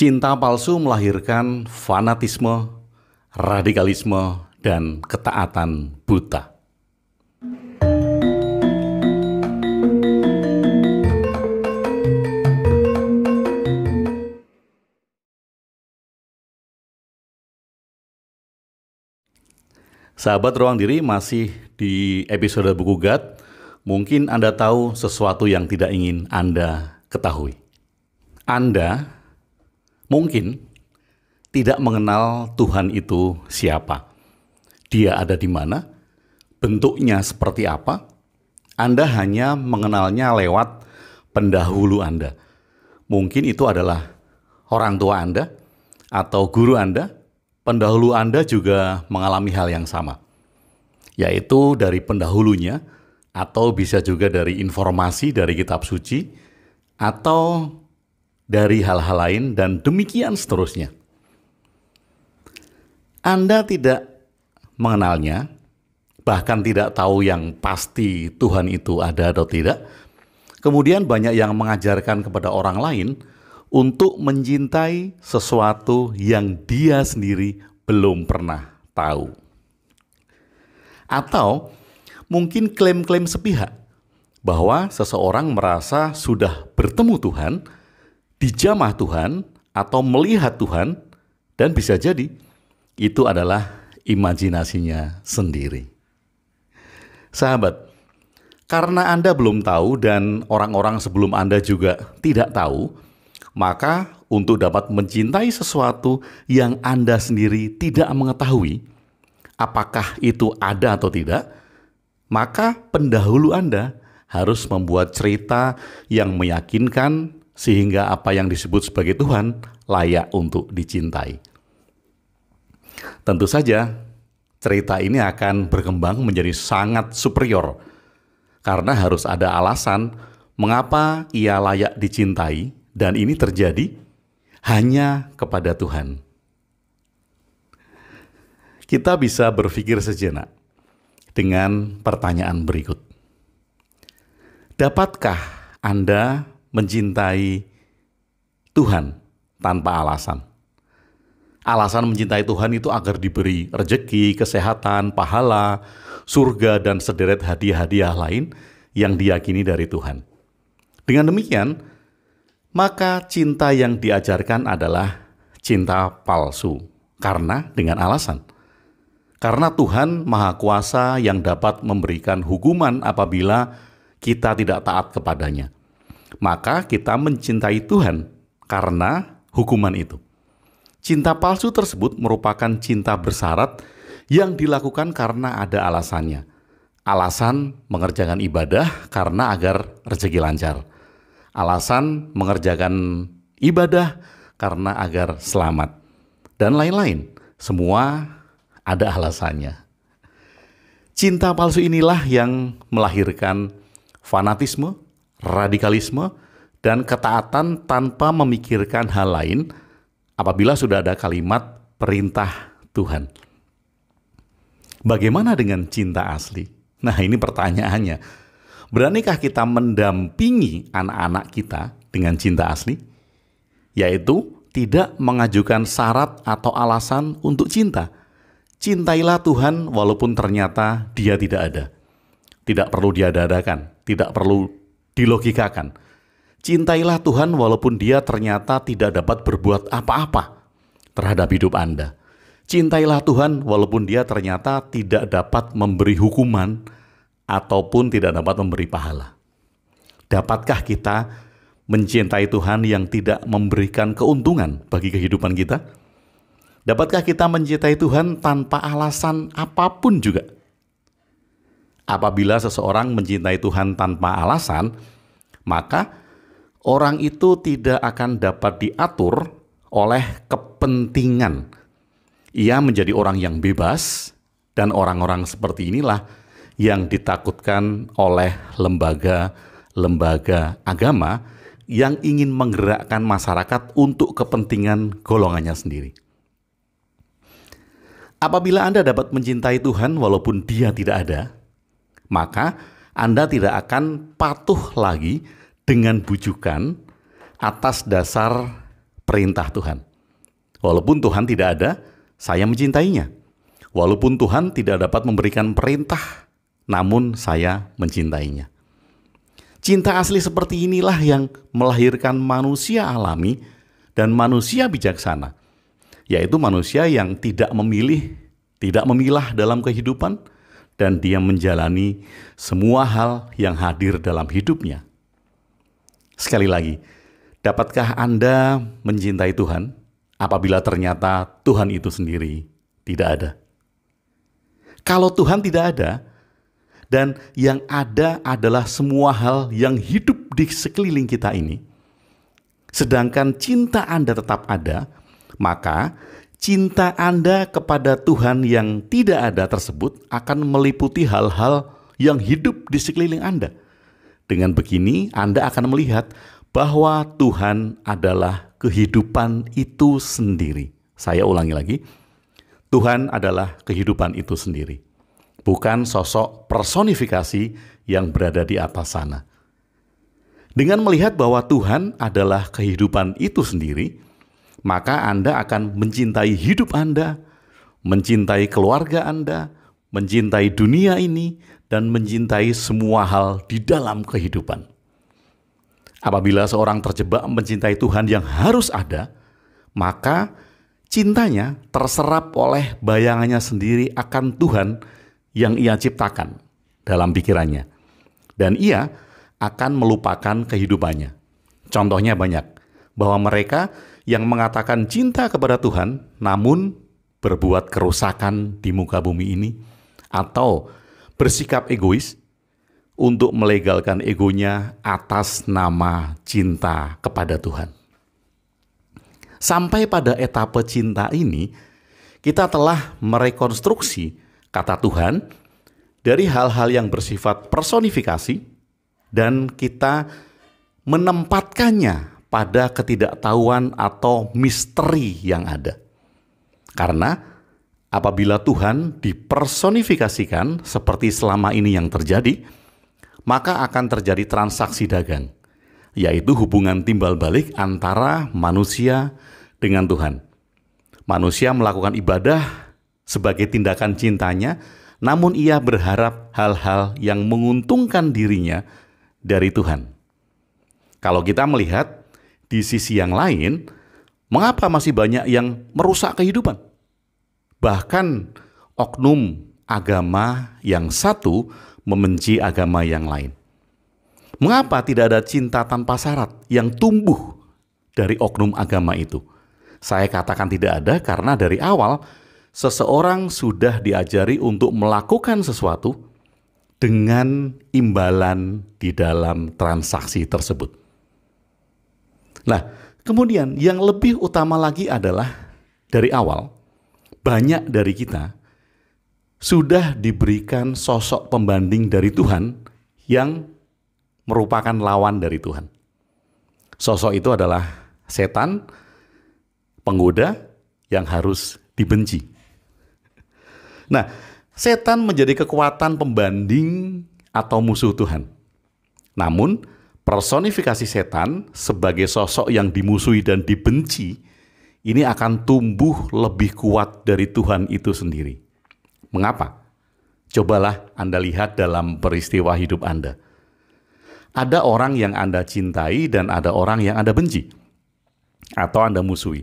Cinta palsu melahirkan fanatisme, radikalisme, dan ketaatan buta. Sahabat Ruang Diri, masih di episode Buku Gad. Mungkin Anda tahu sesuatu yang tidak ingin Anda ketahui. Anda mungkin tidak mengenal Tuhan itu siapa. Dia ada di mana? Bentuknya seperti apa? Anda hanya mengenalnya lewat pendahulu Anda. Mungkin itu adalah orang tua Anda atau guru Anda. Pendahulu Anda juga mengalami hal yang sama, yaitu dari pendahulunya, atau bisa juga dari informasi dari kitab suci, atau dari hal-hal lain, dan demikian seterusnya. Anda tidak mengenalnya, bahkan tidak tahu yang pasti Tuhan itu ada atau tidak. Kemudian banyak yang mengajarkan kepada orang lain untuk mencintai sesuatu yang dia sendiri belum pernah tahu. Atau mungkin klaim-klaim sepihak bahwa seseorang merasa sudah bertemu Tuhan, dijamah Tuhan, atau melihat Tuhan, dan bisa jadi itu adalah imajinasinya sendiri. Sahabat, karena Anda belum tahu dan orang-orang sebelum Anda juga tidak tahu, maka untuk dapat mencintai sesuatu yang Anda sendiri tidak mengetahui apakah itu ada atau tidak, maka pendahulu Anda harus membuat cerita yang meyakinkan sehingga apa yang disebut sebagai Tuhan layak untuk dicintai. Tentu saja, cerita ini akan berkembang menjadi sangat superior karena harus ada alasan mengapa ia layak dicintai, dan ini terjadi hanya kepada Tuhan. Kita bisa berpikir sejenak dengan pertanyaan berikut. Dapatkah Anda mencintai Tuhan tanpa alasan? Alasan mencintai Tuhan itu agar diberi rejeki, kesehatan, pahala, surga, dan sederet hadiah-hadiah lain yang diyakini dari Tuhan. Dengan demikian, maka cinta yang diajarkan adalah cinta palsu. Karena dengan alasan. Karena Tuhan Maha Kuasa yang dapat memberikan hukuman apabila kita tidak taat kepadanya. Maka kita mencintai Tuhan karena hukuman itu. Cinta palsu tersebut merupakan cinta bersyarat yang dilakukan karena ada alasannya. Alasan mengerjakan ibadah karena agar rezeki lancar. Alasan mengerjakan ibadah karena agar selamat. Dan lain-lain. Semua ada alasannya. Cinta palsu inilah yang melahirkan fanatisme, radikalisme, dan ketaatan tanpa memikirkan hal lain apabila sudah ada kalimat perintah Tuhan. Bagaimana dengan cinta asli? Nah, ini pertanyaannya. Beranikah kita mendampingi anak-anak kita dengan cinta asli? Yaitu tidak mengajukan syarat atau alasan untuk cinta. Cintailah Tuhan walaupun ternyata Dia tidak ada. Tidak perlu diada-adakan, tidak perlu dilogikakan. Cintailah Tuhan walaupun Dia ternyata tidak dapat berbuat apa-apa terhadap hidup Anda. Cintailah Tuhan walaupun Dia ternyata tidak dapat memberi hukuman ataupun tidak dapat memberi pahala. Dapatkah kita mencintai Tuhan yang tidak memberikan keuntungan bagi kehidupan kita? Dapatkah kita mencintai Tuhan tanpa alasan apapun juga? Apabila seseorang mencintai Tuhan tanpa alasan, maka orang itu tidak akan dapat diatur oleh kepentingan. Ia menjadi orang yang bebas, dan orang-orang seperti inilah yang ditakutkan oleh lembaga-lembaga agama yang ingin menggerakkan masyarakat untuk kepentingan golongannya sendiri. Apabila Anda dapat mencintai Tuhan walaupun Dia tidak ada, maka Anda tidak akan patuh lagi dengan bujukan atas dasar perintah Tuhan. Walaupun Tuhan tidak ada, saya mencintainya. Walaupun Tuhan tidak dapat memberikan perintah, namun saya mencintainya. Cinta asli seperti inilah yang melahirkan manusia alami dan manusia bijaksana, yaitu manusia yang tidak memilih, tidak memilah dalam kehidupan, dan dia menjalani semua hal yang hadir dalam hidupnya. Sekali lagi, dapatkah Anda mencintai Tuhan apabila ternyata Tuhan itu sendiri tidak ada? Kalau Tuhan tidak ada, dan yang ada adalah semua hal yang hidup di sekeliling kita ini, sedangkan cinta Anda tetap ada, maka cinta Anda kepada Tuhan yang tidak ada tersebut akan meliputi hal-hal yang hidup di sekeliling Anda. Dengan begini, Anda akan melihat bahwa Tuhan adalah kehidupan itu sendiri. Saya ulangi lagi, Tuhan adalah kehidupan itu sendiri, bukan sosok personifikasi yang berada di atas sana. Dengan melihat bahwa Tuhan adalah kehidupan itu sendiri, maka Anda akan mencintai hidup Anda, mencintai keluarga Anda, mencintai dunia ini, dan mencintai semua hal di dalam kehidupan. Apabila seorang terjebak mencintai Tuhan yang harus ada, maka cintanya terserap oleh bayangannya sendiri akan Tuhan yang ia ciptakan dalam pikirannya. Dan ia akan melupakan kehidupannya. Contohnya banyak, bahwa mereka yang mengatakan cinta kepada Tuhan, namun berbuat kerusakan di muka bumi ini, atau bersikap egois untuk melegalkan egonya atas nama cinta kepada Tuhan. Sampai pada etapa cinta ini, kita telah merekonstruksi kata Tuhan dari hal-hal yang bersifat personifikasi, dan kita menempatkannya pada ketidaktahuan atau misteri yang ada. Karena apabila Tuhan dipersonifikasikan seperti selama ini yang terjadi, maka akan terjadi transaksi dagang, yaitu hubungan timbal balik antara manusia dengan Tuhan. Manusia melakukan ibadah sebagai tindakan cintanya, namun ia berharap hal-hal yang menguntungkan dirinya dari Tuhan. Kalau kita melihat di sisi yang lain, mengapa masih banyak yang merusak kehidupan? Bahkan oknum agama yang satu membenci agama yang lain. Mengapa tidak ada cinta tanpa syarat yang tumbuh dari oknum agama itu? Saya katakan tidak ada karena dari awal seseorang sudah diajari untuk melakukan sesuatu dengan imbalan di dalam transaksi tersebut. Nah, kemudian yang lebih utama lagi adalah dari awal banyak dari kita sudah diberikan sosok pembanding dari Tuhan yang merupakan lawan dari Tuhan. Sosok itu adalah setan, penggoda yang harus dibenci. Nah, setan menjadi kekuatan pembanding atau musuh Tuhan. Namun, personifikasi setan sebagai sosok yang dimusuhi dan dibenci, ini akan tumbuh lebih kuat dari Tuhan itu sendiri. Mengapa? Cobalah Anda lihat dalam peristiwa hidup Anda. Ada orang yang Anda cintai dan ada orang yang Anda benci atau Anda musuhi.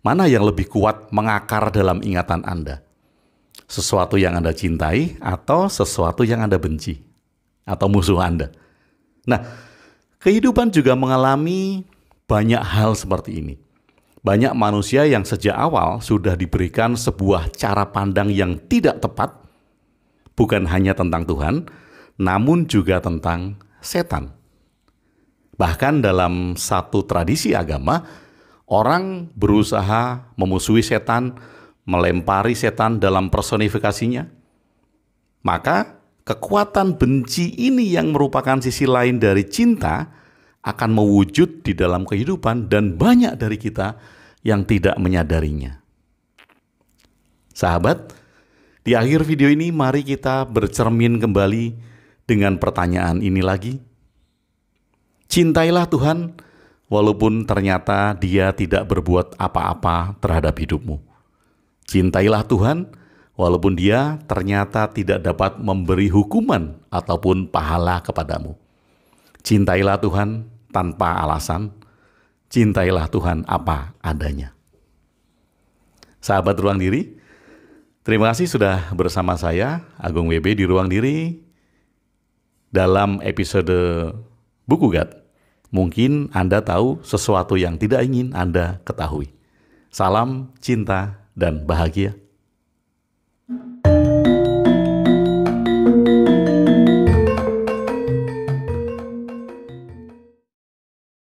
Mana yang lebih kuat mengakar dalam ingatan Anda? Sesuatu yang Anda cintai atau sesuatu yang Anda benci atau musuh Anda? Nah, kehidupan juga mengalami banyak hal seperti ini. Banyak manusia yang sejak awal sudah diberikan sebuah cara pandang yang tidak tepat, bukan hanya tentang Tuhan, namun juga tentang setan. Bahkan dalam satu tradisi agama, orang berusaha memusuhi setan, melempari setan dalam personifikasinya. Maka kekuatan benci ini yang merupakan sisi lain dari cinta akan mewujud di dalam kehidupan dan banyak dari kita yang tidak menyadarinya. Sahabat, di akhir video ini mari kita bercermin kembali dengan pertanyaan ini lagi. Cintailah Tuhan walaupun ternyata dia tidak berbuat apa-apa terhadap hidupmu. Cintailah Tuhan, walaupun dia ternyata tidak dapat memberi hukuman ataupun pahala kepadamu. Cintailah Tuhan tanpa alasan, cintailah Tuhan apa adanya. Sahabat Ruang Diri, terima kasih sudah bersama saya, Agung WB di Ruang Diri, dalam episode Buku Gad. Mungkin Anda tahu sesuatu yang tidak ingin Anda ketahui. Salam cinta dan bahagia.